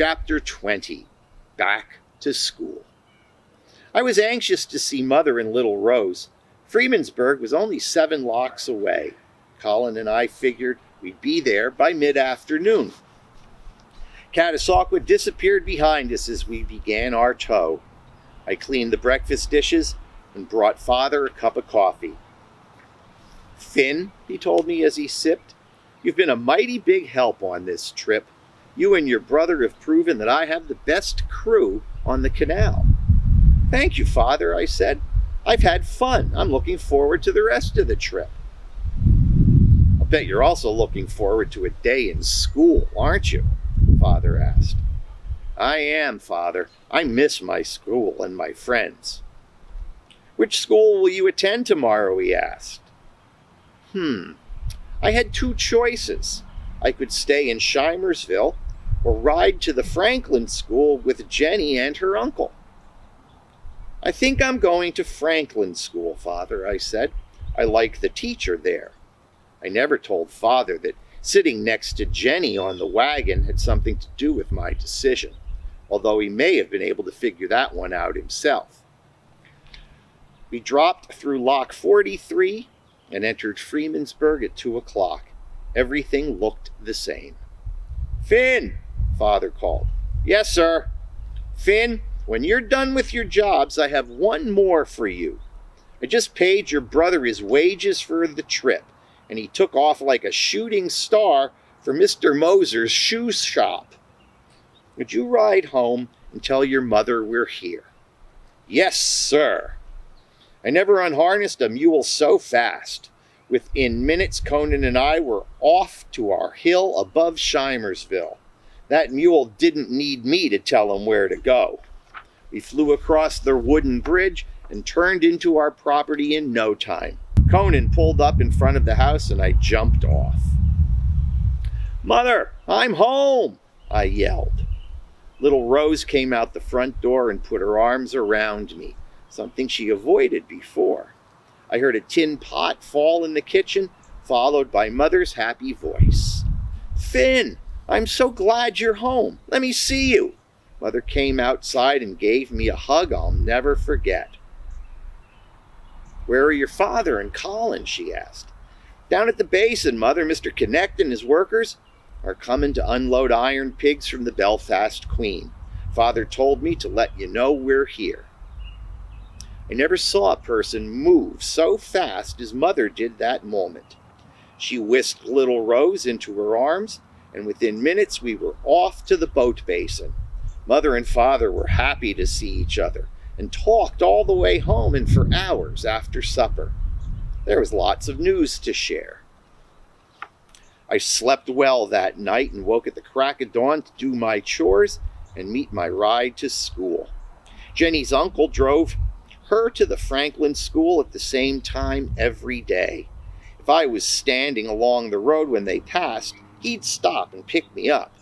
Chapter 20. Back to School. I was anxious to see Mother and little Rose. Freeman's burg was only 7 locks away. Colin and I figured we'd be there by mid-afternoon. Catasauqua disappeared behind us as we began our tow. I cleaned the breakfast dishes and brought Father a cup of coffee. "Finn," he told me as he sipped, "you've been a mighty big help on this trip. You and your brother have proven that I have the best crew on the canal." "Thank you, Father," I said. "I've had fun. I'm looking forward to the rest of the trip." "I'll bet you're also looking forward to a day in school, aren't you?" Father asked. "I am, Father. I miss my school and my friends." "Which school will you attend tomorrow?" he asked. I had 2 choices. I could stay in Shimersville or ride to the Franklin School with Jenny and her uncle. "I think I'm going to Franklin School, Father," I said. "I like the teacher there." I never told Father that sitting next to Jenny on the wagon had something to do with my decision, although he may have been able to figure that one out himself. We dropped through Lock 43 and entered Freemansburg at 2 o'clock. Everything looked the same. "Finn," Father called. "Yes, sir." "Finn, when you're done with your jobs, I have one more for you. I just paid your brother his wages for the trip, and he took off like a shooting star for Mr. Moser's shoe shop. Would you ride home and tell your mother we're here?" "Yes, sir." I never unharnessed a mule so fast. Within minutes, Conan and I were off to our hill above Shimersville. That mule didn't need me to tell him where to go. We flew across the wooden bridge and turned into our property in no time. Conan pulled up in front of the house and I jumped off. "Mother, I'm home!" I yelled. Little Rose came out the front door and put her arms around me, something she avoided before. I heard a tin pot fall in the kitchen, followed by Mother's happy voice. "Finn, I'm so glad you're home. Let me see you." Mother came outside and gave me a hug I'll never forget. "Where are your father and Colin?" she asked. "Down at the basin, Mother. Mr. Connect and his workers are coming to unload iron pigs from the Belfast Queen. Father told me to let you know we're here." I never saw a person move so fast as Mother did that moment. She whisked little Rose into her arms, and within minutes we were off to the boat basin. Mother and Father were happy to see each other and talked all the way home and for hours after supper. There was lots of news to share. I slept well that night and woke at the crack of dawn to do my chores and meet my ride to school. Jenny's uncle drove her to the Franklin School at the same time every day. If I was standing along the road when they passed, he'd stop and pick me up.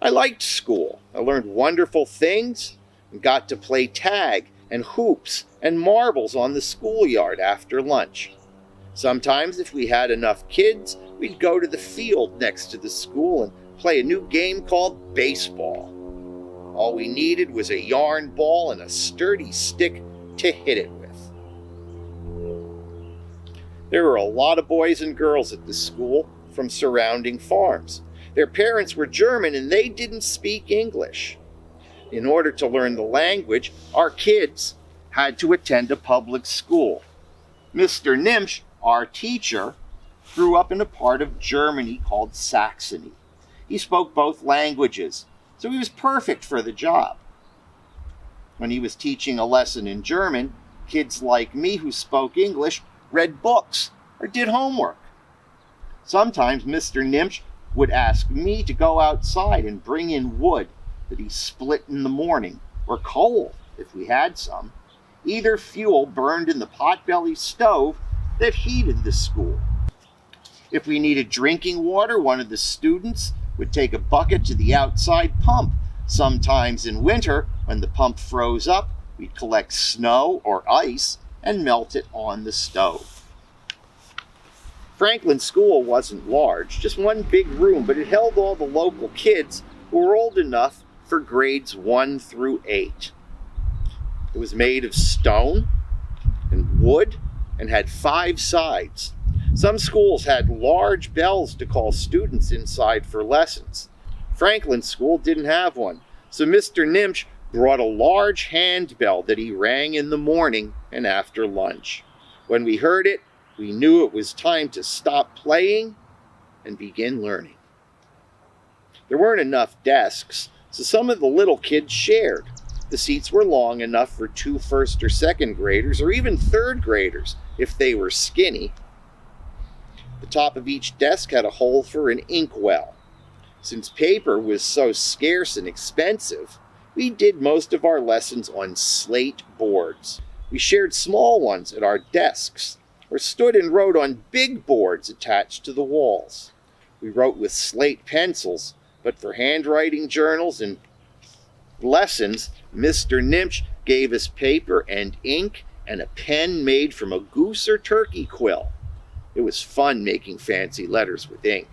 I liked school. I learned wonderful things and got to play tag and hoops and marbles on the schoolyard after lunch. Sometimes, if we had enough kids, we'd go to the field next to the school and play a new game called baseball. All we needed was a yarn ball and a sturdy stick to hit it with. There were a lot of boys and girls at the school from surrounding farms. Their parents were German and they didn't speak English. In order to learn the language, our kids had to attend a public school. Mr. Nimsch, our teacher, grew up in a part of Germany called Saxony. He spoke both languages, so he was perfect for the job. When he was teaching a lesson in German, kids like me who spoke English read books or did homework. Sometimes Mr. Nimsch would ask me to go outside and bring in wood that he split in the morning, or coal if we had some. Either fuel burned in the potbelly stove that heated the school. If we needed drinking water, one of the students would take a bucket to the outside pump. Sometimes in winter, when the pump froze up, we'd collect snow or ice and melt it on the stove. Franklin School wasn't large, just one big room, but it held all the local kids who were old enough for grades 1 through 8. It was made of stone and wood and had 5 sides. Some schools had large bells to call students inside for lessons. Franklin's school didn't have one, so Mr. Nimch brought a large handbell that he rang in the morning and after lunch. When we heard it, we knew it was time to stop playing and begin learning. There weren't enough desks, so some of the little kids shared. The seats were long enough for 2 first or second graders, or even third graders if they were skinny. The top of each desk had a hole for an inkwell. Since paper was so scarce and expensive, we did most of our lessons on slate boards. We shared small ones at our desks, or stood and wrote on big boards attached to the walls. We wrote with slate pencils, but for handwriting journals and lessons, Mr. Nimch gave us paper and ink and a pen made from a goose or turkey quill. It was fun making fancy letters with ink.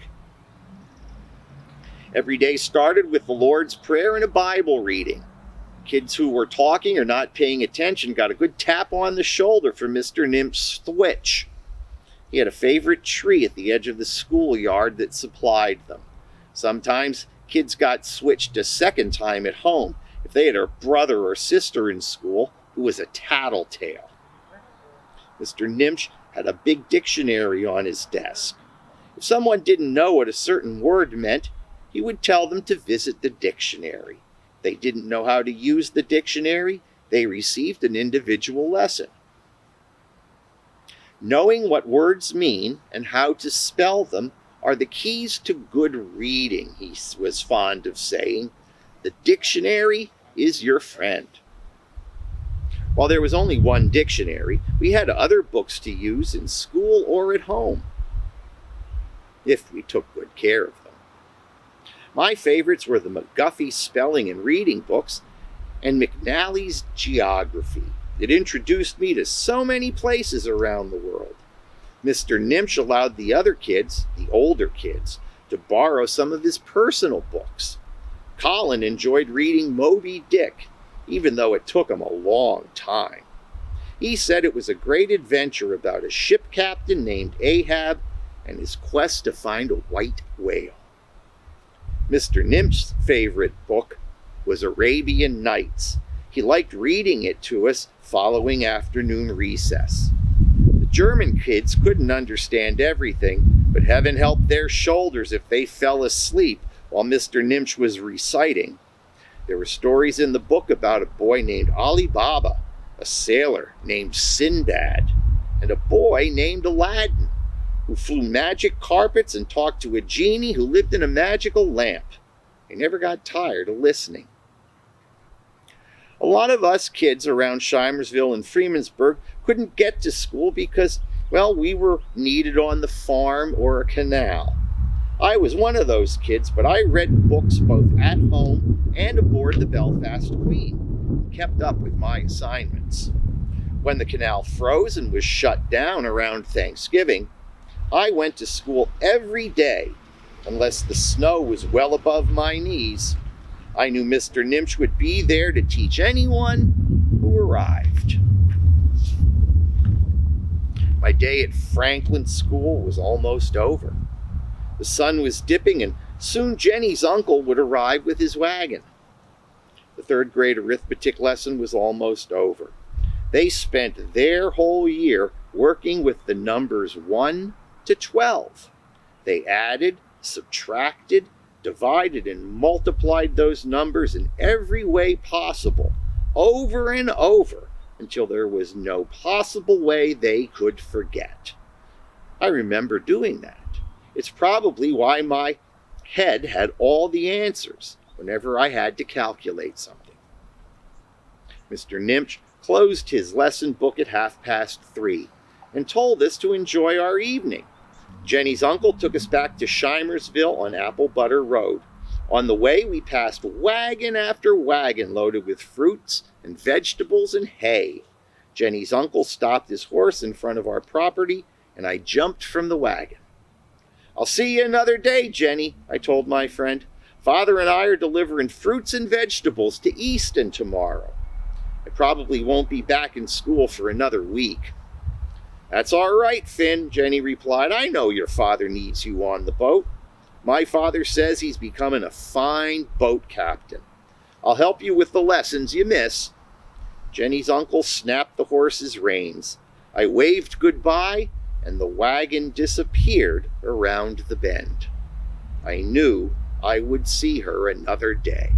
Every day started with the Lord's Prayer and a Bible reading. Kids who were talking or not paying attention got a good tap on the shoulder from Mr. Nimch's switch. He had a favorite tree at the edge of the schoolyard that supplied them. Sometimes kids got switched a second time at home if they had a brother or sister in school who was a tattletale. Mr. Nimch had a big dictionary on his desk. If someone didn't know what a certain word meant, he would tell them to visit the dictionary. If they didn't know how to use the dictionary, they received an individual lesson. Knowing what words mean and how to spell them are the keys to good reading, he was fond of saying. The dictionary is your friend. While there was only one dictionary, we had other books to use in school or at home, if we took good care of them. My favorites were the McGuffey spelling and reading books and McNally's geography. It introduced me to so many places around the world. Mr. Nimch allowed the other kids, the older kids, to borrow some of his personal books. Colin enjoyed reading Moby Dick, even though it took him a long time. He said it was a great adventure about a ship captain named Ahab and his quest to find a white whale. Mr. Nimch's favorite book was Arabian Nights. He liked reading it to us following afternoon recess. The German kids couldn't understand everything, but heaven help their shoulders if they fell asleep while Mr. Nimch was reciting. There were stories in the book about a boy named Ali Baba, a sailor named Sinbad, and a boy named Aladdin, who flew magic carpets and talked to a genie who lived in a magical lamp. He never got tired of listening. A lot of us kids around Shimersville and Freemansburg couldn't get to school because, well, we were needed on the farm or a canal. I was one of those kids, but I read books both at home and aboard the Belfast Queen and kept up with my assignments. When the canal froze and was shut down around Thanksgiving, I went to school every day, unless the snow was well above my knees. I knew Mr. Nimch would be there to teach anyone who arrived. My day at Franklin School was almost over. The sun was dipping, and soon Jenny's uncle would arrive with his wagon. The third grade arithmetic lesson was almost over. They spent their whole year working with the numbers 1 to 12. They added, subtracted, divided, and multiplied those numbers in every way possible, over and over, until there was no possible way they could forget. I remember doing that. It's probably why my head had all the answers whenever I had to calculate something. Mr. Nimch closed his lesson book at 3:30 and told us to enjoy our evening. Jenny's uncle took us back to Shimersville on Apple Butter Road. On the way, we passed wagon after wagon loaded with fruits and vegetables and hay. Jenny's uncle stopped his horse in front of our property, and I jumped from the wagon. "I'll see you another day, Jenny," I told my friend. Father and I are delivering fruits and vegetables to Easton tomorrow. I probably won't be back in school for another week." "That's all right, Finn," Jenny replied. "I know your father needs you on the boat. My father says he's becoming a fine boat captain. I'll help you with the lessons you miss." Jenny's uncle snapped the horse's reins. I waved goodbye, and the wagon disappeared around the bend. I knew I would see her another day.